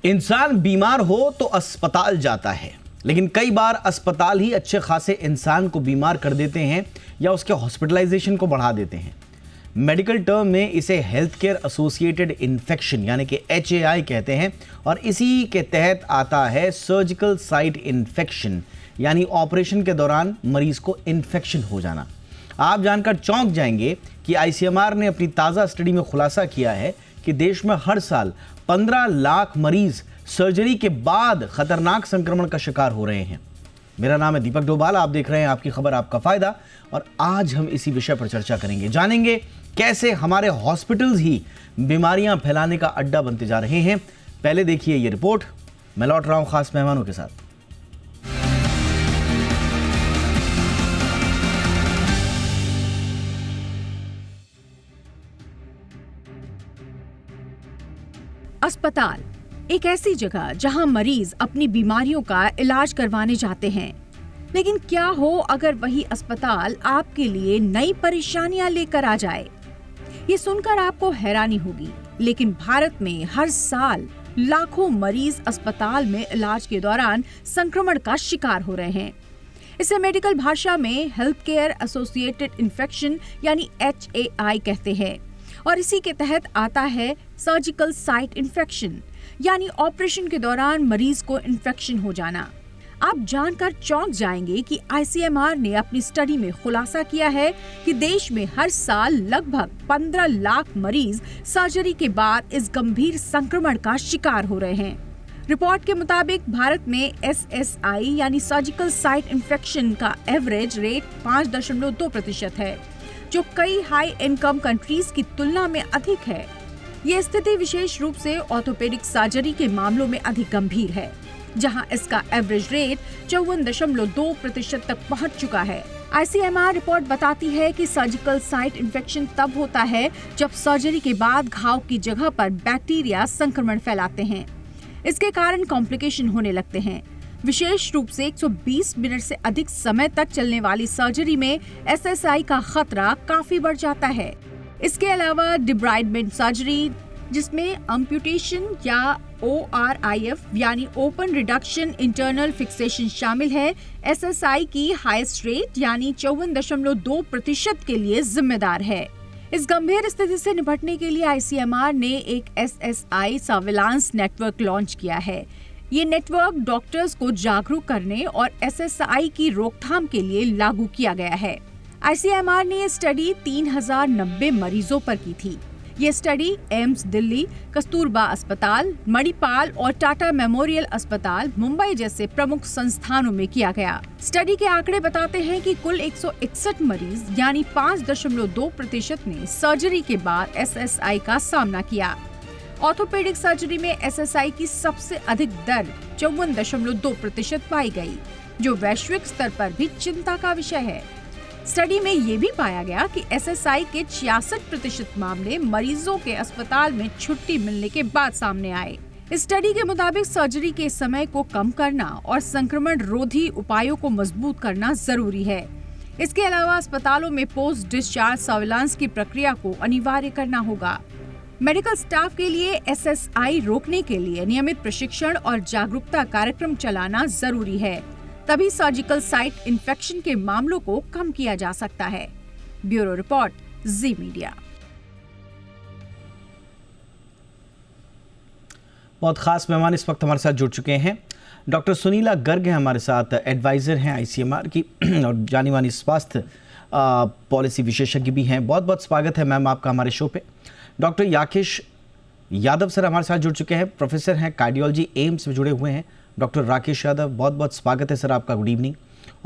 इंसान बीमार हो तो अस्पताल जाता है, लेकिन कई बार अस्पताल ही अच्छे खासे इंसान को बीमार कर देते हैं या उसके हॉस्पिटलाइजेशन को बढ़ा देते हैं। मेडिकल टर्म में इसे हेल्थ केयर एसोसिएटेड इन्फेक्शन यानी कि HAI कहते हैं और इसी के तहत आता है सर्जिकल साइट इन्फेक्शन यानी ऑपरेशन के दौरान मरीज को इन्फेक्शन हो जाना। आप जानकर चौंक जाएंगे कि ICMR ने अपनी ताज़ा स्टडी में खुलासा किया है कि देश में हर साल 15 लाख मरीज सर्जरी के बाद खतरनाक संक्रमण का शिकार हो रहे हैं। मेरा नाम है दीपक डोभाल, आप देख रहे हैं आपकी खबर आपका फायदा और आज हम इसी विषय पर चर्चा करेंगे। जानेंगे कैसे हमारे हॉस्पिटल्स ही बीमारियां फैलाने का अड्डा बनते जा रहे हैं। पहले देखिए ये रिपोर्ट। मैं लौट रहा हूं खास मेहमानों के साथ। अस्पताल एक ऐसी जगह जहां मरीज अपनी बीमारियों का इलाज करवाने जाते हैं, लेकिन क्या हो अगर वही अस्पताल आपके लिए नई परेशानियां लेकर आ जाए। ये सुनकर आपको हैरानी होगी, लेकिन भारत में हर साल लाखों मरीज अस्पताल में इलाज के दौरान संक्रमण का शिकार हो रहे हैं। इसे मेडिकल भाषा में हेल्थ केयर एसोसिएटेड इन्फेक्शन यानी HAI कहते हैं और इसी के तहत आता है सर्जिकल साइट इन्फेक्शन यानी ऑपरेशन के दौरान मरीज को इन्फेक्शन हो जाना। आप जानकर चौंक जाएंगे कि ICMR ने अपनी स्टडी में खुलासा किया है कि देश में हर साल लगभग 15 लाख मरीज सर्जरी के बाद इस गंभीर संक्रमण का शिकार हो रहे हैं। रिपोर्ट के मुताबिक भारत में SSI यानी सर्जिकल साइट इन्फेक्शन का एवरेज रेट 5.2% है, जो कई हाई इनकम कंट्रीज की तुलना में अधिक है। ये स्थिति विशेष रूप से ऑर्थोपेडिक सर्जरी के मामलों में अधिक गंभीर है, जहां इसका एवरेज रेट 54.2% तक पहुंच चुका है। ICMR रिपोर्ट बताती है कि सर्जिकल साइट इन्फेक्शन तब होता है जब सर्जरी के बाद घाव की जगह पर बैक्टीरिया संक्रमण फैलाते हैं। इसके कारण कॉम्प्लिकेशन होने लगते हैं। विशेष रूप से 120 मिनट से अधिक समय तक चलने वाली सर्जरी में SSI का खतरा काफी बढ़ जाता है। इसके अलावा डिब्राइडमेंट सर्जरी, जिसमें अम्पुटेशन या ORIF यानी ओपन रिडक्शन इंटरनल फिक्सेशन शामिल है, SSI की हाईएस्ट रेट यानी 54.2% के लिए जिम्मेदार है। इस गंभीर स्थिति से निपटने के लिए ICMR ने एक SSI सर्विलांस नेटवर्क लॉन्च किया है। ये नेटवर्क डॉक्टर्स को जागरूक करने और SSI की रोकथाम के लिए लागू किया गया है। ICMR ने ये स्टडी 3090 मरीजों पर की थी। ये स्टडी एम्स दिल्ली, कस्तूरबा अस्पताल, मणिपाल और टाटा मेमोरियल अस्पताल, मुंबई जैसे प्रमुख संस्थानों में किया गया। स्टडी के आंकड़े बताते हैं कि कुल 161 मरीज यानी 5.2% ने सर्जरी के बाद SSI का सामना किया। ऑर्थोपेडिक सर्जरी में SSI की सबसे अधिक दर 54.2% पाई गई, जो वैश्विक स्तर पर भी चिंता का विषय है। स्टडी में ये भी पाया गया कि SSI के 66% मामले मरीजों के अस्पताल में छुट्टी मिलने के बाद सामने आए। इस स्टडी के मुताबिक सर्जरी के समय को कम करना और संक्रमण रोधी उपायों को मजबूत करना जरूरी है। इसके अलावा अस्पतालों में पोस्ट डिस्चार्ज सर्विलांस की प्रक्रिया को अनिवार्य करना होगा। मेडिकल स्टाफ के लिए SSI रोकने के लिए नियमित प्रशिक्षण और जागरूकता कार्यक्रम चलाना जरूरी है, तभी सर्जिकल साइट इन्फेक्शन के मामलों को कम किया जा सकता है। ब्यूरो रिपोर्ट, जी मीडिया। बहुत खास मेहमान इस वक्त हमारे साथ जुड़ चुके हैं। डॉक्टर सुनीला गर्ग हैं हमारे साथ, एडवाइजर हैं ICMR की और जानी मानी स्वास्थ्य पॉलिसी विशेषज्ञ भी हैं। बहुत बहुत स्वागत है मैम आपका हमारे शो पे। डॉक्टर याकेश यादव सर हमारे साथ जुड़ चुके हैं, प्रोफेसर हैं, कार्डियोलॉजी एम्स में जुड़े हुए हैं। डॉक्टर राकेश यादव, बहुत बहुत स्वागत है सर आपका, गुड इवनिंग।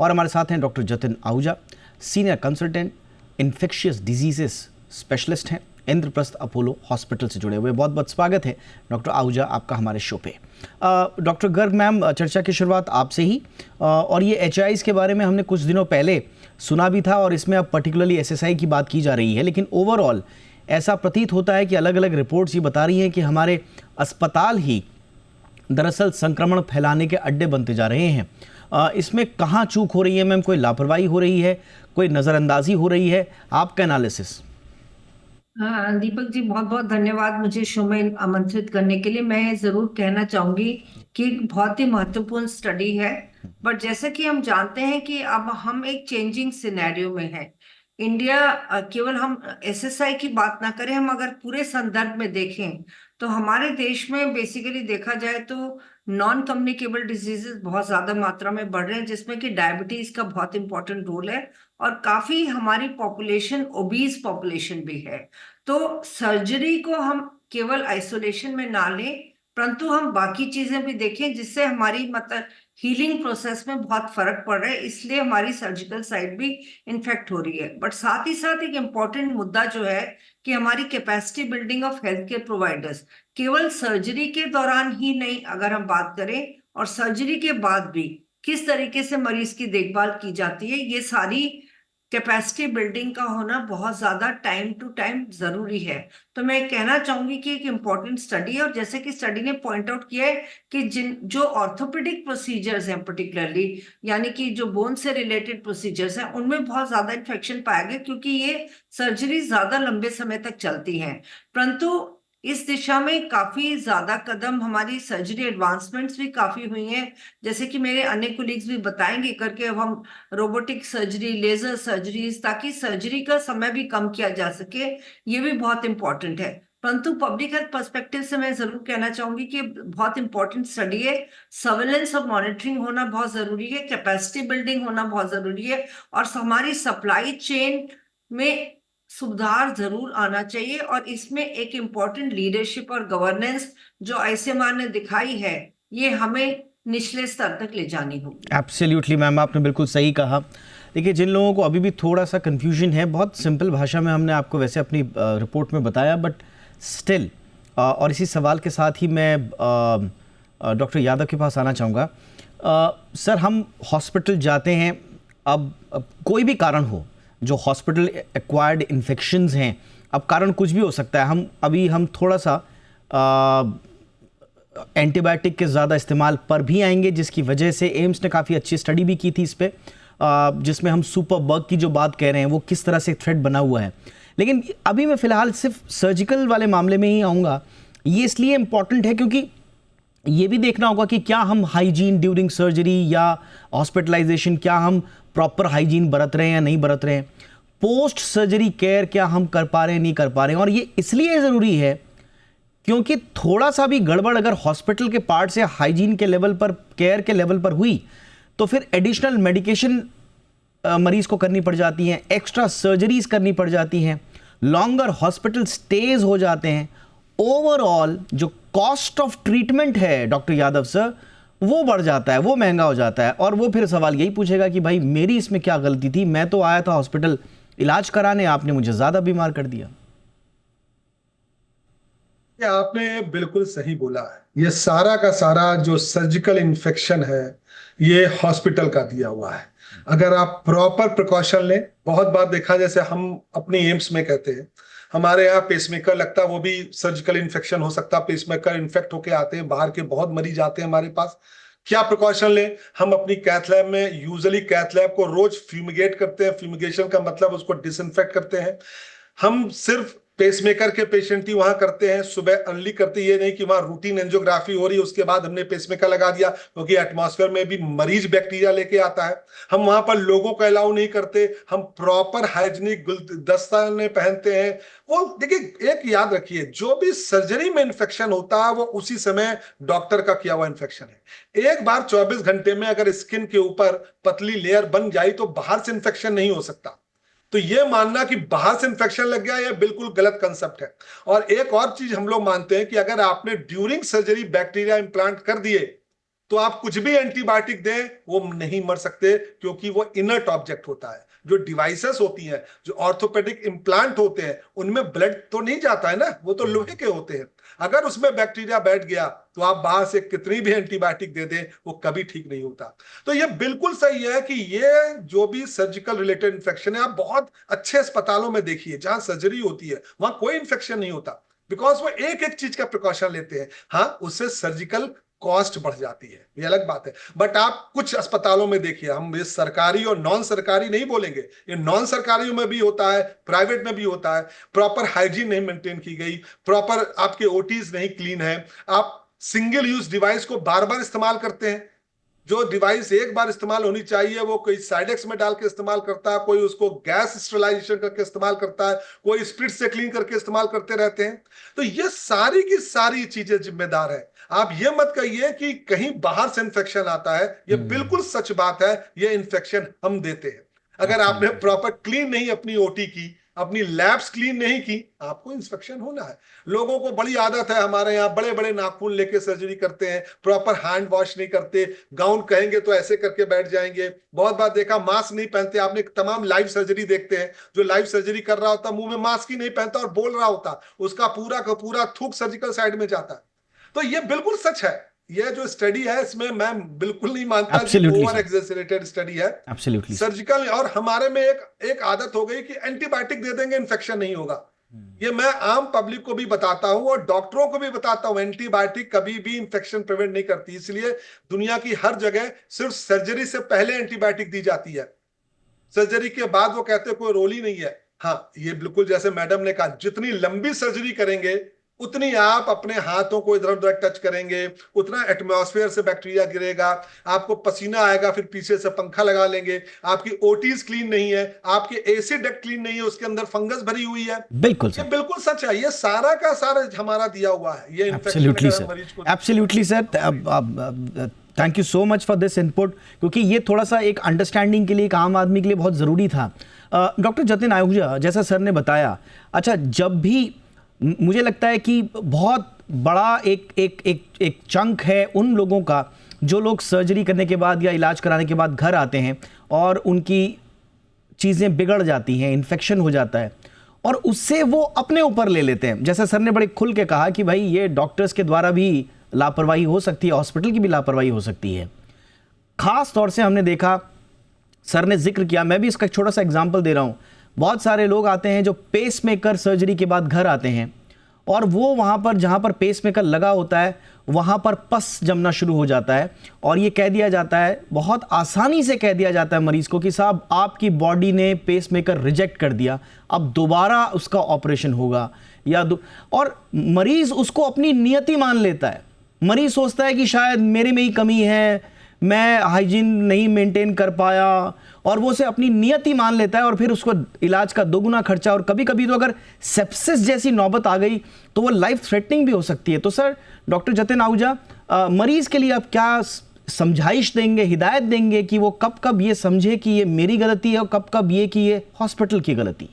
और हमारे साथ हैं doctor Jatin Ahuja, senior consultant infectious diseases specialist हैं, इंद्रप्रस्थ अपोलो हॉस्पिटल से जुड़े हुए। बहुत बहुत स्वागत है डॉक्टर आहूजा आपका हमारे शो पे। डॉक्टर गर्ग मैम, चर्चा की शुरुआत आपसे ही, और ये HIs के बारे में हमने कुछ दिनों पहले सुना भी था और इसमें अब पर्टिकुलरली SSI की बात की जा रही है, लेकिन ओवरऑल ऐसा प्रतीत होता है कि अलग अलग रिपोर्ट्स ये बता रही हैं कि हमारे अस्पताल ही दरअसल संक्रमण फैलाने के अड्डे बनते जा रहे हैं। इसमें कहाँ चूक हो रही है मैम? कोई लापरवाही हो रही है, कोई नज़रअंदाजी हो रही है? आपका एनालिसिस। हाँ दीपक जी, बहुत बहुत धन्यवाद मुझे शो में आमंत्रित करने के लिए। मैं जरूर कहना चाहूंगी कि एक बहुत ही महत्वपूर्ण स्टडी है। बट जैसे कि हम जानते हैं कि अब हम एक चेंजिंग सिनेरियो में हैं। इंडिया, केवल हम एसएसआई की बात ना करें, हम अगर पूरे संदर्भ में देखें तो हमारे देश में बेसिकली देखा जाए तो नॉन कम्युनिकेबल डिजीजेस बहुत ज्यादा मात्रा में बढ़ रहे हैं, जिसमें कि डायबिटीज का बहुत इंपॉर्टेंट रोल है। और काफी हमारी पॉपुलेशन ओबीज पॉपुलेशन भी है। तो सर्जरी को हम केवल आइसोलेशन में ना लें, परंतु हम बाकी चीजें भी देखें, जिससे हमारी मतलब हीलिंग प्रोसेस में बहुत फर्क पड़ रहा है। इसलिए हमारी सर्जिकल साइड भी इन्फेक्ट हो रही है। बट साथ ही साथ एक इम्पॉर्टेंट मुद्दा जो है कि हमारी capacity building of health care providers, केवल सर्जरी के दौरान ही नहीं, अगर हम बात करें और सर्जरी के बाद भी किस तरीके से मरीज की देखभाल की जाती है, ये सारी कैपेसिटी बिल्डिंग का होना बहुत ज्यादा टाइम टू टाइम जरूरी है। तो मैं कहना चाहूंगी कि एक इम्पॉर्टेंट स्टडी है। और जैसे कि स्टडी ने पॉइंट आउट किया है कि जिन जो ऑर्थोपेडिक प्रोसीजर्स हैं पर्टिकुलरली, यानी कि जो बोन से रिलेटेड प्रोसीजर्स हैं, उनमें बहुत ज्यादा इन्फेक्शन पाया गया, क्योंकि ये सर्जरी ज्यादा लंबे समय तक चलती हैं। परंतु इस दिशा में काफी ज्यादा कदम, हमारी सर्जरी एडवांसमेंट्स भी काफी हुई हैं। जैसे कि मेरे अन्य कोलीग्स भी बताएंगे करके, अब हम रोबोटिक सर्जरी, लेजर सर्जरीज, ताकि सर्जरी का समय भी कम किया जा सके, ये भी बहुत इंपॉर्टेंट है। परंतु पब्लिक हेल्थ पर्सपेक्टिव से मैं जरूर कहना चाहूंगी कि बहुत इंपॉर्टेंट स्टडी है। सर्वेलेंस और मॉनिटरिंग होना बहुत जरूरी है, कैपेसिटी बिल्डिंग होना बहुत जरूरी है, और हमारी सप्लाई चेन में सुधार जरूर आना चाहिए। और इसमें एक इम्पॉर्टेंट लीडरशिप और गवर्नेंस जो आईसीएमआर ने दिखाई है, ये हमें निचले स्तर तक ले जानी होगी। एब्सोल्युटली मैम, आपने बिल्कुल सही कहा। देखिए, जिन लोगों को अभी भी थोड़ा सा कन्फ्यूजन है, बहुत सिंपल भाषा में हमने आपको वैसे अपनी रिपोर्ट में बताया, बट स्टिल, और इसी सवाल के साथ ही मैं डॉक्टर यादव के पास आना चाहूँगा। सर, हम हॉस्पिटल जाते हैं, अब कोई भी कारण हो, जो हॉस्पिटल एक्वायर्ड इन्फेक्शंस हैं, अब कारण कुछ भी हो सकता है। हम थोड़ा सा एंटीबायोटिक के ज़्यादा इस्तेमाल पर भी आएंगे, जिसकी वजह से एम्स ने काफ़ी अच्छी स्टडी भी की थी इस पर, जिसमें हम सुपर बग की जो बात कह रहे हैं वो किस तरह से थ्रेट बना हुआ है। लेकिन अभी मैं फ़िलहाल सिर्फ सर्जिकल वाले मामले में ही आऊँगा। ये इसलिए इम्पॉर्टेंट है क्योंकि ये भी देखना होगा कि क्या हम हाइजीन ड्यूरिंग सर्जरी या हॉस्पिटलाइजेशन, क्या हम प्रॉपर हाइजीन बरत रहे हैं या नहीं बरत रहे हैं। पोस्ट सर्जरी केयर क्या हम कर पा रहे हैं, नहीं कर पा रहे हैं। और ये इसलिए ज़रूरी है क्योंकि थोड़ा सा भी गड़बड़ अगर हॉस्पिटल के पार्ट से हाइजीन के लेवल पर, केयर के लेवल पर हुई, तो फिर एडिशनल मेडिकेशन मरीज को करनी पड़ जाती हैं, एक्स्ट्रा सर्जरीज करनी पड़ जाती हैं, लॉन्गर हॉस्पिटल स्टेज हो जाते हैं। ओवरऑल जो कॉस्ट ऑफ ट्रीटमेंट है डॉक्टर यादव सर, वो बढ़ जाता है, वो महंगा हो जाता है। और वो फिर सवाल यही पूछेगा कि भाई मेरी इसमें क्या गलती थी, मैं तो आया था हॉस्पिटल इलाज कराने, आपने मुझे ज़्यादा बीमार कर दिया। ये आपने बिल्कुल सही बोला है। ये सारा का सारा जो सर्जिकल इन्फेक्शन है, ये हॉस्पिटल का दिया हुआ है। अगर आप प्रॉपर प्रिकॉशन लें, बहुत बार देखा, जैसे हम अपनी एम्स में कहते हैं, हमारे यहाँ पेसमेकर लगता है, वो भी सर्जिकल इन्फेक्शन हो सकता है। पेसमेकर इन्फेक्ट होके आते हैं, बाहर के बहुत मरीज आते हैं हमारे पास। क्या प्रिकॉशन लें? हम अपनी कैथ लैब में यूजुअली कैथ लैब को रोज फ्यूमिगेट करते हैं। फ्यूमिगेशन का मतलब उसको डिसइंफेक्ट करते हैं। हम सिर्फ पेसमेकर के पेशेंट ही वहां करते हैं, सुबह अर्ली करते, ये नहीं कि वहां रूटीन एंजियोग्राफी हो रही है उसके बाद हमने पेसमेकर लगा दिया, क्योंकि एटमॉस्फेयर में भी मरीज बैक्टीरिया लेके आता है। हम वहां पर लोगों को अलाउ नहीं करते। हम प्रॉपर हाइजीनिक दस्ताने पहनते हैं। वो देखिए, एक याद रखिए, जो भी सर्जरी में इन्फेक्शन होता है वो उसी समय डॉक्टर का किया हुआ इन्फेक्शन है। एक बार 24 घंटे में अगर स्किन के ऊपर पतली लेयर बन जाए तो बाहर से इन्फेक्शन नहीं हो सकता। तो ये मानना कि बाहर से इन्फेक्शन लग गया, ये बिल्कुल गलत कंसेप्ट है। और एक और चीज हम लोग मानते हैं कि अगर आपने ड्यूरिंग सर्जरी बैक्टीरिया इंप्लांट कर दिए तो आप कुछ भी एंटीबायोटिक दें, वो नहीं मर सकते, क्योंकि वो इनर्ट ऑब्जेक्ट होता है। जो डिवाइसेस होती हैं, जो ऑर्थोपेडिक इंप्लांट होते हैं, उनमें ब्लड तो नहीं जाता है ना, वो तो लोहे के होते हैं। अगर उसमें बैक्टीरिया बैठ गया तो आप बाहर से कितनी भी एंटीबायोटिक दे दें, वो कभी ठीक नहीं होता। तो ये बिल्कुल सही है कि ये जो भी सर्जिकल रिलेटेड इन्फेक्शन है, आप बहुत अच्छे अस्पतालों में देखिए, जहां सर्जरी होती है वहां कोई इन्फेक्शन नहीं होता, बिकॉज वो एक एक चीज का प्रिकॉशन लेते हैं। हाँ, उससे सर्जिकल कॉस्ट बढ़ जाती है, ये अलग बात है। बट आप कुछ अस्पतालों में देखिए, हम ये सरकारी और नॉन सरकारी नहीं बोलेंगे, ये नॉन सरकारियों में भी होता है, प्राइवेट में भी होता है, प्रॉपर हाइजीन नहीं मेंटेन की गई, प्रॉपर आपके ओटीज नहीं क्लीन है, आप सिंगल यूज डिवाइस को बार बार इस्तेमाल करते हैं। जो डिवाइस एक बार इस्तेमाल होनी चाहिए वो कोई साइडेक्स में डाल के इस्तेमाल करता है, कोई उसको गैस स्टरलाइजेशन करके इस्तेमाल करता है, कोई स्पिरिट से क्लीन करके इस्तेमाल करते रहते हैं। तो ये सारी की सारी चीजें जिम्मेदार है। आप ये मत कहिए कि कहीं बाहर से इन्फेक्शन आता है, ये बिल्कुल सच बात है, ये इन्फेक्शन हम देते हैं। अगर आपने प्रॉपर क्लीन नहीं अपनी ओटी की, अपनी लैब्स क्लीन नहीं की, आपको इंफेक्शन होना है। लोगों को बड़ी आदत है, हमारे यहाँ बड़े बड़े नाखून लेके सर्जरी करते हैं, प्रॉपर हैंड वॉश नहीं करते, गाउन कहेंगे तो ऐसे करके बैठ जाएंगे। बहुत बार देखा मास्क नहीं पहनते, आपने तमाम लाइव सर्जरी देखते हैं, जो लाइव सर्जरी कर रहा होता मुंह में मास्क ही नहीं पहनता और बोल रहा होता, उसका पूरा का पूरा थूक सर्जिकल साइड में जाता है। तो ये बिल्कुल सच है। ये जो स्टडी है इसमें मैं बिल्कुल नहीं मानता कि ओवर एग्जैजरेटेड स्टडी है। Absolutely. सर्जिकल, और हमारे में एक आदत हो गई कि एंटीबायोटिक दे देंगे इन्फेक्शन नहीं होगा। ये मैं आम पब्लिक को भी बताता हूं और डॉक्टरों को भी बताता हूं, एंटीबायोटिक कभी भी इंफेक्शन प्रिवेंट नहीं करती। इसलिए दुनिया की हर जगह सिर्फ सर्जरी से पहले एंटीबायोटिक दी जाती है, सर्जरी के बाद वो कहते कोई रोल ही नहीं है। हाँ, ये बिल्कुल जैसे मैडम ने कहा, जितनी लंबी सर्जरी करेंगे उतनी आप अपने हाथों को इधर उधर टच करेंगे, उतना एटमॉस्फेयर से बैक्टीरिया गिरेगा, आपको पसीना आएगा, फिर पीछे से पंखा लगा लेंगे, आपकी ओटीज क्लीन नहीं है, आपके एसी डक्ट क्लीन नहीं है, उसके अंदर फंगस भरी हुई है। बिल्कुल ये बिल्कुल सच है, ये सारा का सारा हमारा दिया हुआ है। ये absolutely sir, absolutely sir, thank you so much for this input, क्योंकि ये थोड़ा सा एक अंडरस्टैंडिंग के लिए, एक आम आदमी के लिए बहुत ज़रूरी था। डॉक्टर जतिन आहूजा, जैसा सर ने बताया, अच्छा, जब भी मुझे लगता है कि बहुत बड़ा एक चंक है उन लोगों का जो लोग सर्जरी करने के बाद या इलाज कराने के बाद घर आते हैं और उनकी चीज़ें बिगड़ जाती हैं, इन्फेक्शन हो जाता है और उससे वो अपने ऊपर ले लेते हैं। जैसा सर ने बड़े खुल के कहा कि भाई ये डॉक्टर्स के द्वारा भी लापरवाही हो सकती है, हॉस्पिटल की भी लापरवाही हो सकती है। ख़ास तौर से हमने देखा, सर ने जिक्र किया, मैं भी इसका एक छोटा सा एग्जाम्पल दे रहा हूँ। बहुत सारे लोग आते हैं जो पेसमेकर सर्जरी के बाद घर आते हैं और वो वहाँ पर जहाँ पर पेसमेकर लगा होता है वहाँ पर पस जमना शुरू हो जाता है और ये कह दिया जाता है, बहुत आसानी से कह दिया जाता है मरीज़ को कि साहब आपकी बॉडी ने पेसमेकर रिजेक्ट कर दिया, अब दोबारा उसका ऑपरेशन होगा या और मरीज़ उसको अपनी नियति मान लेता है। मरीज़ सोचता है कि शायद मेरे में ही कमी है, मैं हाइजीन नहीं मेंटेन कर पाया, और वो उसे अपनी नियति मान लेता है और फिर उसको इलाज का दोगुना खर्चा, और कभी कभी तो अगर सेप्सिस जैसी नौबत आ गई तो वो लाइफ थ्रेटनिंग भी हो सकती है। तो सर, डॉक्टर जतिन आहूजा, मरीज के लिए आप क्या समझाइश देंगे, हिदायत देंगे कि वो कब कब ये समझे कि ये मेरी गलती है और कब कब ये कि ये हॉस्पिटल की गलती?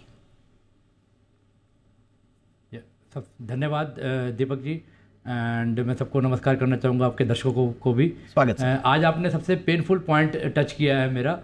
धन्यवाद दीपक जी, एंड मैं सबको नमस्कार करना चाहूँगा, आपके दर्शकों को भी स्वागत। आज आपने सबसे पेनफुल पॉइंट टच किया है मेरा,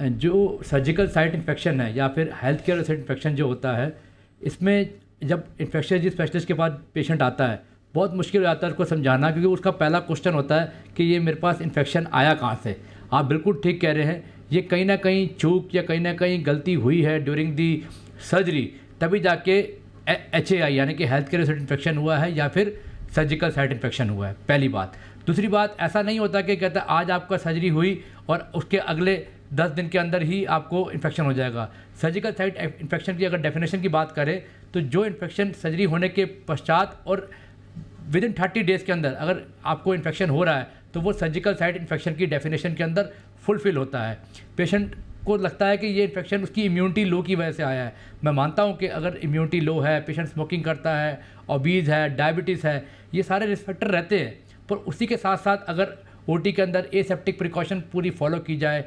जो सर्जिकल साइट इन्फेक्शन है या फिर हेल्थ केयर साइट इन्फेक्शन जो होता है, इसमें जब इन्फेक्शोलॉजी स्पेशलिस्ट के पास पेशेंट आता है बहुत मुश्किल हो जाता है उसको समझाना, क्योंकि उसका पहला क्वेश्चन होता है कि ये मेरे पास इन्फेक्शन आया कहाँ से। आप बिल्कुल ठीक कह रहे हैं, ये कहीं ना कहीं चूक या कहीं ना कहीं गलती हुई है ड्यूरिंग दी सर्जरी, तभी जाके HAI यानी कि हेल्थ केयर साइट इन्फेक्शन हुआ है या फिर सर्जिकल साइट इन्फेक्शन हुआ है, पहली बात। दूसरी बात, ऐसा नहीं होता कि कहता है आज आपका सर्जरी हुई और उसके अगले 10 दिन के अंदर ही आपको इन्फेक्शन हो जाएगा। सर्जिकल साइट इन्फेक्शन की अगर डेफिनेशन की बात करें तो जो इन्फेक्शन सर्जरी होने के पश्चात और विद इन 30 डेज़ के अंदर अगर आपको इन्फेक्शन हो रहा है तो वो सर्जिकल साइट इन्फेक्शन की डेफिनेशन के अंदर फुलफिल होता है। पेशेंट को लगता है कि ये इन्फेक्शन उसकी इम्यूनिटी लो की वजह से आया है। मैं मानता हूँ कि अगर इम्यूनिटी लो है, पेशेंट स्मोकिंग करता है, ओबीज है, डायबिटीज़ है, ये सारे रिस्क फैक्टर रहते हैं, पर उसी के साथ साथ अगर ओटी के अंदर एसेप्टिक प्रिकॉशन पूरी फॉलो की जाए,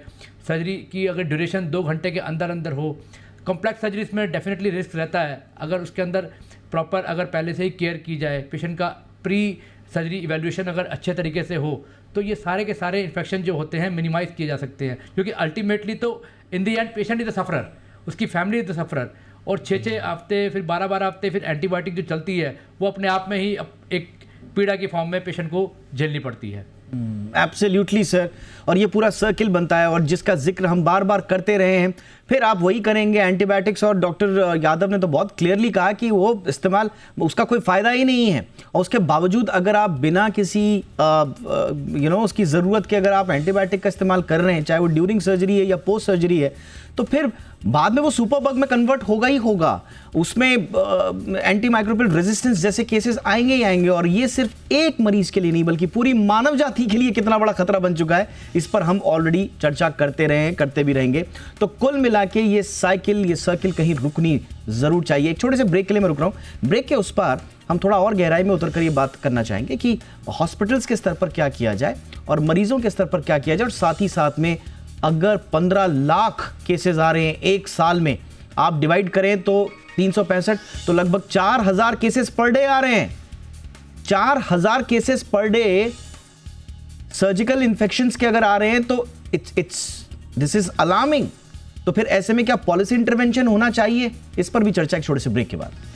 सर्जरी की अगर ड्यूरेशन 2 घंटे के अंदर अंदर हो, कॉम्प्लेक्स सर्जरीज में डेफिनेटली रिस्क रहता है। अगर उसके अंदर प्रॉपर अगर पहले से ही केयर की जाए, पेशेंट का प्री सर्जरी इवैल्यूएशन अगर अच्छे तरीके से हो, तो ये सारे के सारे इन्फेक्शन जो होते हैं मिनिमाइज़ किए जा सकते हैं, क्योंकि अल्टीमेटली तो in the end patient is the sufferer, उसकी फैमिली इज़ द सफरर। और 6-6 हफ्ते फिर 12-12 हफ्ते फिर एंटीबायोटिक जो चलती है वो अपने आप में ही एक पीड़ा की फॉर्म में पेशेंट को झेलनी पड़ती है। एब्सोल्युटली सर, और ये पूरा सर्किल बनता है और जिसका जिक्र हम बार बार करते रहे हैं, फिर आप वही करेंगे एंटीबायोटिक्स। और डॉक्टर यादव ने तो बहुत क्लियरली कहा कि वो इस्तेमाल, उसका कोई फ़ायदा ही नहीं है, और उसके बावजूद अगर आप बिना किसी उसकी ज़रूरत के अगर आप एंटीबायोटिक का इस्तेमाल कर रहे हैं, चाहे वो ड्यूरिंग सर्जरी है या पोस्ट सर्जरी है, तो फिर बाद में वो सुपर बग में कन्वर्ट होगा ही होगा, उसमें एंटी माइक्रोबियल रेजिस्टेंस जैसे केसेस आएंगे ही आएंगे। और ये सिर्फ एक मरीज के लिए नहीं बल्कि पूरी मानव जाति के लिए कितना बड़ा खतरा बन चुका है, इस पर हम ऑलरेडी चर्चा करते रहे हैं, करते भी रहेंगे। तो कुल मिला के ये सर्किल कहीं रुकनी जरूर चाहिए। एक छोटे से ब्रेक के लिए मैं रुक रहा हूँ। ब्रेक के उस पार हम थोड़ा और गहराई में उतर कर ये बात करना चाहेंगे कि हॉस्पिटल्स के स्तर पर क्या किया जाए और मरीजों के स्तर पर क्या किया जाए, और साथ ही साथ में अगर 15 लाख केसेस आ रहे हैं एक साल में, आप डिवाइड करें तो 365, तो लगभग 4000 केसेस पर डे आ रहे हैं। 4000 cases per day surgical infections के अगर आ रहे हैं तो दिस इज अलार्मिंग। तो फिर ऐसे में क्या पॉलिसी इंटरवेंशन होना चाहिए, इस पर भी चर्चा एक छोटे से ब्रेक के बाद।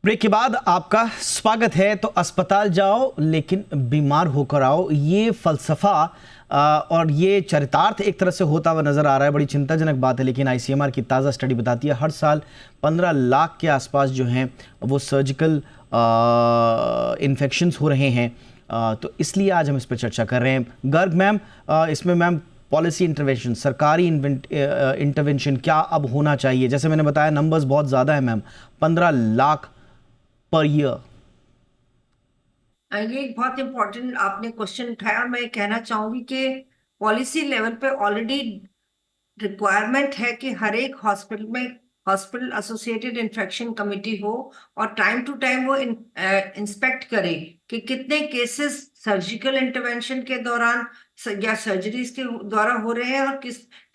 ब्रेक के बाद आपका स्वागत है। तो अस्पताल जाओ लेकिन बीमार होकर आओ, ये फलसफा और ये चरितार्थ एक तरह से होता हुआ नजर आ रहा है। बड़ी चिंताजनक बात है, लेकिन आईसीएमआर की ताज़ा स्टडी बताती है हर साल 15 लाख के आसपास जो हैं वो सर्जिकल इन्फेक्शंस हो रहे हैं। तो इसलिए आज हम इस पर चर्चा कर रहे हैं। गर्ग मैम, इसमें मैम पॉलिसी इंटरवेंशन, सरकारी इंटरवेंशन क्या अब होना चाहिए? जैसे मैंने बताया नंबर्स बहुत ज़्यादा है मैम, 15 लाख पर ईयर। ये एक बहुत इंपॉर्टेंट आपने क्वेश्चन उठाया और मैं कहना चाहूंगी कि पॉलिसी लेवल पे ऑलरेडी रिक्वायरमेंट है कि हर एक हॉस्पिटल में हॉस्पिटल एसोसिएटेड इन्फेक्शन कमेटी हो और टाइम टू टाइम वो इंस्पेक्ट करे कि कितने केसेस सर्जिकल इंटरवेंशन के दौरान या सर्जरीज के द्वारा हो रहे हैं और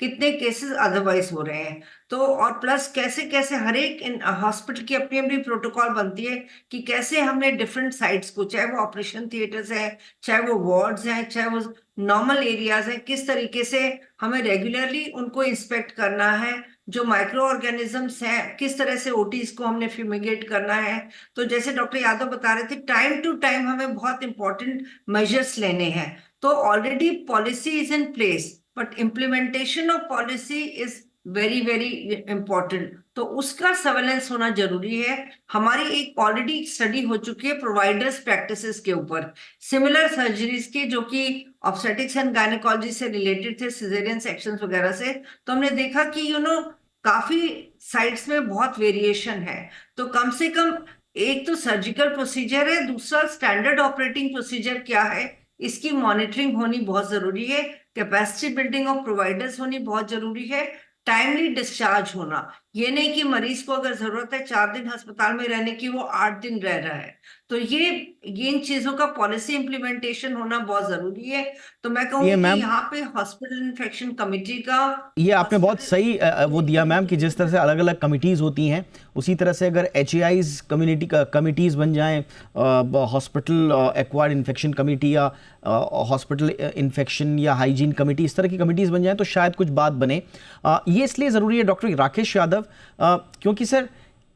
कितने केसेस अदरवाइज हो रहे हैं। तो और प्लस कैसे कैसे हर एक हॉस्पिटल की अपनी अपनी प्रोटोकॉल बनती है कि कैसे हमने डिफरेंट साइट्स को, चाहे वो ऑपरेशन थिएटर्स हैं, चाहे वो वार्ड्स हैं, चाहे वो नॉर्मल एरियाज हैं, किस तरीके से हमें रेगुलरली उनको इंस्पेक्ट करना है। जो माइक्रो ऑर्गेनिजम्स हैं, किस तरह से ओटीज को हमने फ्यूमिगेट करना है। तो जैसे डॉक्टर यादव बता रहे थे, टाइम टू टाइम हमें बहुत इंपॉर्टेंट मेजर्स लेने हैं। तो already policy is in place, but implementation of policy is very very important. तो उसका सर्वेलेंस होना जरूरी है। हमारी एक ऑलरेडी स्टडी हो चुकी है प्रोवाइडर्स प्रैक्टिसेस के ऊपर, सिमिलर सर्जरीज के, जो कि ऑब्स्टेटिक्स एंड गायनेकोलॉजी से रिलेटेड थे, सिजेरियन सेक्शंस वगैरह से। तो हमने देखा कि काफी साइट्स में बहुत वेरिएशन है। तो कम से कम एक तो सर्जिकल प्रोसीजर है, दूसरा स्टैंडर्ड ऑपरेटिंग प्रोसीजर क्या है, इसकी मॉनिटरिंग होनी बहुत जरूरी है। कैपेसिटी बिल्डिंग ऑफ प्रोवाइडर्स होनी बहुत जरूरी है। टाइमली डिस्चार्ज होना, ये नहीं कि मरीज को अगर जरूरत है 4 दिन अस्पताल में रहने की, वो 8 दिन रह रहा है। तो ये इन चीजों का पॉलिसी इंप्लीमेंटेशन होना बहुत जरूरी है। तो मैं कहूँगी कि यहाँ पे हॉस्पिटल इन्फेक्शन कमेटी का, ये आपने बहुत सही वो दिया मैम कि जिस तरह से अलग अलग कमिटीज होती हैं, उसी तरह से अगर HAIs कमिटीज बन जाएं, हॉस्पिटल एक्वायर्ड इन्फेक्शन कमेटी या हॉस्पिटल इन्फेक्शन या हाइजीन कमेटी, इस तरह की कमिटीज बन जाएं तो शायद कुछ बात बने। ये इसलिए ज़रूरी है डॉक्टर राकेश यादव, क्योंकि सर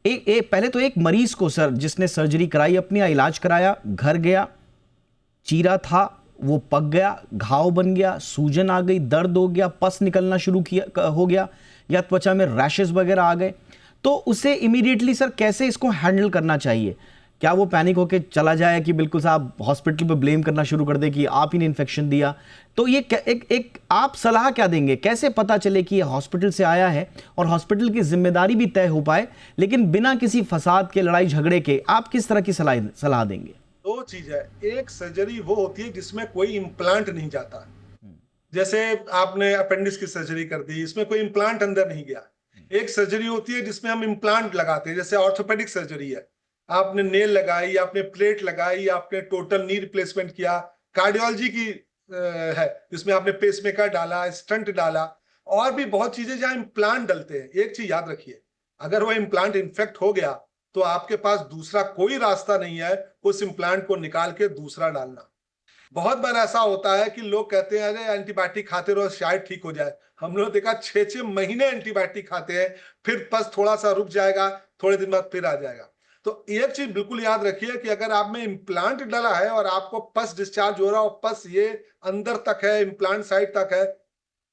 पहले तो एक मरीज को सर जिसने सर्जरी कराई, अपने इलाज कराया, घर गया, चीरा था वो पक गया, घाव बन गया, सूजन आ गई, दर्द हो गया, पस निकलना शुरू हो गया या त्वचा में रैशेस वगैरह आ गए, तो उसे इमीडिएटली सर कैसे इसको हैंडल करना चाहिए? क्या वो पैनिक होके चला जाए कि बिल्कुल साहब हॉस्पिटल पे ब्लेम करना शुरू कर दे कि आप ही ने इन्फेक्शन दिया? तो ये एक आप सलाह क्या देंगे, कैसे पता चले कि ये हॉस्पिटल से आया है और हॉस्पिटल की जिम्मेदारी भी तय हो पाए, लेकिन बिना किसी फसाद के, लड़ाई झगड़े के? आप किस तरह की सलाह देंगे? 2 चीज है। एक सर्जरी वो होती है जिसमें कोई इम्प्लांट नहीं जाता, जैसे आपने अपेंडिक्स की सर्जरी कर दी, इसमें कोई इम्प्लांट अंदर नहीं गया। एक सर्जरी होती है जिसमें हम इम्प्लांट लगाते हैं, जैसे ऑर्थोपेडिक सर्जरी है, आपने नेल लगाई, आपने प्लेट लगाई, आपने टोटल नी रिप्लेसमेंट किया। कार्डियोलॉजी की है जिसमें आपने पेसमेकर डाला, स्टंट डाला, और भी बहुत चीजें जहां इम्प्लांट डलते हैं। एक चीज याद रखिए, अगर वो इम्प्लांट इन्फेक्ट हो गया तो आपके पास दूसरा कोई रास्ता नहीं है उस इम्प्लांट को निकाल के दूसरा डालना। बहुत बार ऐसा होता है कि लोग कहते हैं अरे एंटीबायोटिक खाते रहो शायद ठीक हो जाए। हम लोग देखा 6-6 महीने एंटीबायोटिक खाते हैं, फिर पस थोड़ा सा रुक जाएगा, थोड़े दिन बाद फिर आ जाएगा। तो एक चीज बिल्कुल याद रखिए कि अगर आप में इम्प्लांट डला है और आपको पस डिस्चार्ज हो रहा है और पस ये अंदर तक है, इम्प्लांट साइड तक है,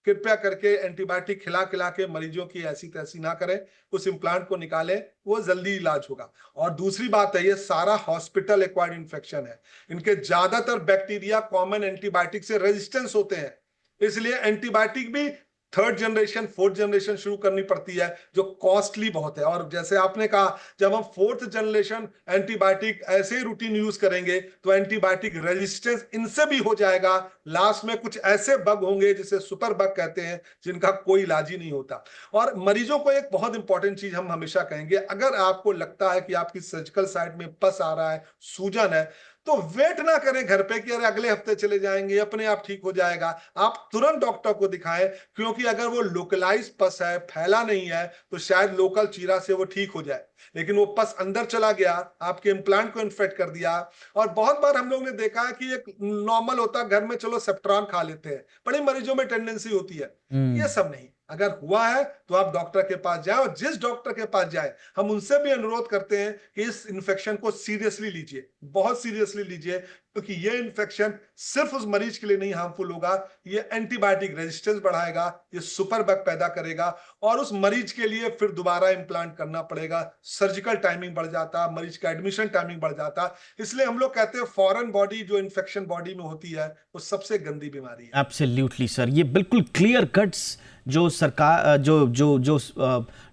कृपया करके एंटीबायोटिक खिला खिला के मरीजों की ऐसी तैसी ना करें, उस इम्प्लांट को निकालें, वो जल्दी इलाज होगा। और दूसरी बात है, ये सारा हॉस्पिटल एक्वायर्ड इन्फेक्शन है, इनके ज्यादातर बैक्टीरिया कॉमन एंटीबायोटिक से रेजिस्टेंस होते हैं, इसलिए एंटीबायोटिक भी 3rd जनरेशन 4th जनरेशन शुरू करनी पड़ती है, जो कॉस्टली बहुत है। और जैसे आपने कहा, जब हम 4th जनरेशन एंटीबायोटिक ऐसे ही रूटीन यूज करेंगे तो एंटीबायोटिक रेजिस्टेंस इनसे भी हो जाएगा। लास्ट में कुछ ऐसे बग होंगे जिसे सुपर बग कहते हैं, जिनका कोई इलाज ही नहीं होता। और मरीजों को एक बहुत इंपॉर्टेंट चीज हम हमेशा कहेंगे, अगर आपको लगता है कि आपकी सर्जिकल साइट में पस आ रहा है, सूजन है, तो वेट ना करें घर पे कि अरे अगले हफ्ते चले जाएंगे, अपने आप ठीक हो जाएगा। आप तुरंत डॉक्टर को दिखाएं, क्योंकि अगर वो लोकलाइज पस है, फैला नहीं है, तो शायद लोकल चीरा से वो ठीक हो जाए, लेकिन वो पस अंदर चला गया, आपके इम्प्लांट को इन्फेक्ट कर दिया। और बहुत बार हम लोग ने देखा है कि एक नॉर्मल होता है घर में, चलो सेप्ट्रॉन खा लेते हैं, बड़े मरीजों में टेंडेंसी होती है। ये सब नहीं, अगर हुआ है तो आप डॉक्टर के पास जाएं, और जिस डॉक्टर के पास जाएं हम उनसे भी अनुरोध करते हैं कि इस इन्फेक्शन को सीरियसली लीजिए, बहुत सीरियसली लीजिए, क्योंकि ये इन्फेक्शन सिर्फ उस मरीज के लिए नहीं हार्मफुल होगा, ये एंटीबायोटिक रेजिस्टेंस बढ़ाएगा, ये सुपर बग पैदा करेगा, और उस मरीज के लिए फिर दोबारा इम्प्लांट करना पड़ेगा, सर्जिकल टाइमिंग बढ़ जाता, मरीज का एडमिशन टाइमिंग बढ़ जाता। इसलिए हम लोग कहते हैं फॉरेन बॉडी जो इन्फेक्शन बॉडी में होती है वो सबसे गंदी बीमारी है। एब्सोल्युटली सर, ये बिल्कुल क्लियर कट्स जो सरकार जो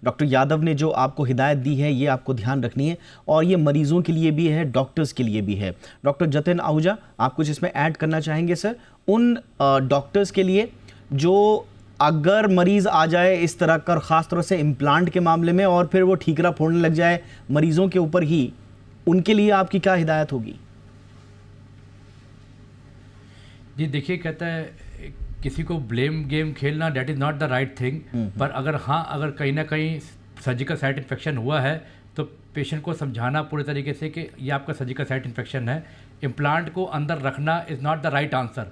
डॉक्टर यादव ने जो आपको हिदायत दी है, ये आपको ध्यान रखनी है, और ये मरीजों के लिए भी है, डॉक्टर्स के लिए भी है। डॉक्टर जतिन आहूजा, आप कुछ इसमें ऐड करना चाहेंगे सर, उन डॉक्टर्स के लिए जो अगर मरीज आ जाए इस तरह कर, ख़ास तौर से इम्प्लांट के मामले में, और फिर वो ठीकरा फोड़ने लग जाए मरीजों के ऊपर ही, उनके लिए आपकी क्या हिदायत होगी? जी देखिए, कहता है किसी को ब्लेम गेम खेलना that is not the right thing. पर अगर कहीं ना कहीं सर्जिकल साइट इन्फेक्शन हुआ है तो पेशेंट को समझाना पूरे तरीके से कि ये आपका सर्जिकल साइट इन्फेक्शन है, इम्प्लांट को अंदर रखना is not the right answer.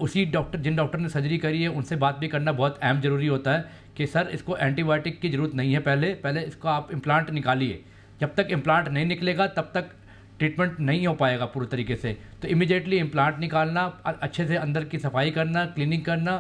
जिन डॉक्टर ने सर्जरी करी है उनसे बात भी करना बहुत अहम ज़रूरी होता है कि सर इसको एंटीबायोटिक की ज़रूरत नहीं है, पहले इसको आप इम्प्लांट निकालिए। जब तक इम्प्लांट नहीं निकलेगा तब तक ट्रीटमेंट नहीं हो पाएगा पूरे तरीके से। तो इमीडिएटली इम्प्लांट निकालना, अच्छे से अंदर की सफाई करना, क्लीनिंग करना,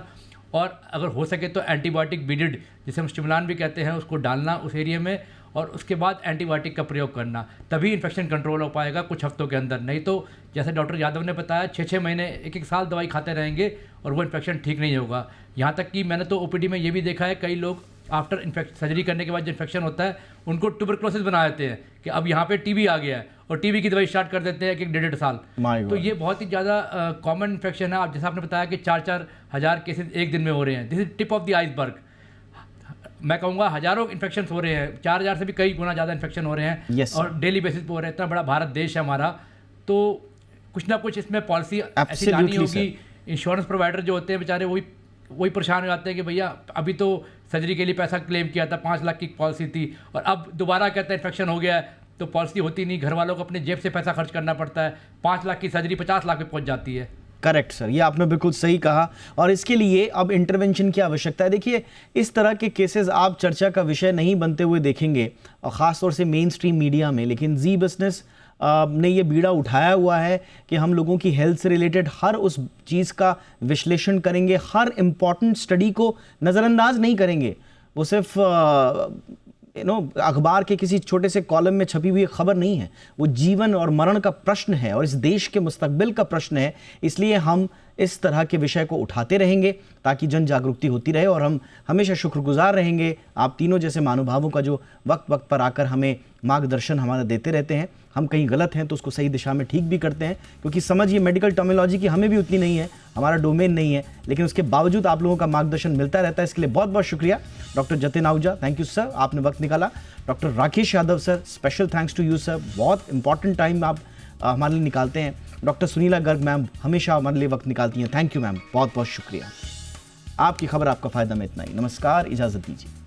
और अगर हो सके तो एंटीबायोटिक बीडेड, जिसे हम स्टिमुलान भी कहते हैं, उसको डालना उस एरिया में, और उसके बाद एंटीबायोटिक का प्रयोग करना, तभी इन्फेक्शन कंट्रोल हो पाएगा कुछ हफ्तों के अंदर। नहीं तो जैसे डॉक्टर यादव ने बताया 6-6 महीने 1-1 साल दवाई खाते रहेंगे और वो इन्फेक्शन ठीक नहीं होगा। यहाँ तक कि मैंने तो ओपीडी में ये भी देखा है, कई लोग आफ्टर सर्जरी करने के बाद जो इन्फेक्शन होता है उनको ट्यूबरक्लोसिस बना देते हैं कि अब यहाँ पे टीबी आ गया है, और टीबी की दवाई स्टार्ट कर देते हैं 1-1.5 साल। तो ये बहुत ही ज़्यादा कॉमन इन्फेक्शन है। आप जैसा आपने बताया कि 4-4 हज़ार केसेस एक दिन में हो रहे हैं, this is tip of the iceberg. मैं कहूँगा हज़ारों इन्फेक्शन हो रहे हैं, 4000 से भी कई गुना ज़्यादा इन्फेक्शन हो रहे हैं, yes, और डेली बेसिस पे हो रहे हैं। इतना बड़ा भारत देश है हमारा, तो कुछ ना कुछ इसमें पॉलिसी ऐसी लानी होगी। इंश्योरेंस प्रोवाइडर जो होते हैं बेचारे वही परेशान हो जाते हैं कि भैया अभी तो सर्जरी के लिए पैसा क्लेम किया था, 5 लाख की पॉलिसी थी, और अब दोबारा कहते हैं इन्फेक्शन हो गया है, तो पॉलिसी होती नहीं, घर वालों को अपने जेब से पैसा खर्च करना पड़ता है, 5 लाख की सर्जरी 50 लाख पे पहुंच जाती है। करेक्ट सर, ये आपने बिल्कुल सही कहा, और इसके लिए अब इंटरवेंशन की आवश्यकता है। देखिए, इस तरह के केसेस आप चर्चा का विषय नहीं बनते हुए देखेंगे, और ख़ास तौर से मेन स्ट्रीम मीडिया में, लेकिन जी बिजनेस ने ये बीड़ा उठाया हुआ है कि हम लोगों की हेल्थ से रिलेटेड हर उस चीज़ का विश्लेषण करेंगे, हर इम्पॉर्टेंट स्टडी को नज़रअंदाज नहीं करेंगे। वो सिर्फ अखबार के किसी छोटे से कॉलम में छपी हुई खबर नहीं है, वो जीवन और मरण का प्रश्न है, और इस देश के मुस्तकबिल का प्रश्न है। इसलिए हम इस तरह के विषय को उठाते रहेंगे ताकि जन जागरूकता होती रहे, और हम हमेशा शुक्रगुजार रहेंगे आप तीनों जैसे महानुभावों का जो वक्त वक्त पर आकर हमें मार्गदर्शन हमारा देते रहते हैं। हम कहीं गलत हैं तो उसको सही दिशा में ठीक भी करते हैं, क्योंकि समझ ये मेडिकल टर्मिनोलॉजी की हमें भी उतनी नहीं है, हमारा डोमेन नहीं है, लेकिन उसके बावजूद आप लोगों का मार्गदर्शन मिलता रहता है। इसके लिए बहुत बहुत शुक्रिया doctor Jatin Ahuja, thank you sir, आपने वक्त निकाला। Doctor Rakesh Yadav sir, special thanks to you sir, बहुत इंपॉर्टेंट टाइम आप हमारे लिए निकालते हैं। डॉक्टर सुनीला गर्ग मैम हमेशा हमारे लिए वक्त निकालती हैं, थैंक यू मैम, बहुत बहुत शुक्रिया। आपकी खबर आपका फ़ायदा में इतना ही, नमस्कार, इजाज़त दीजिए।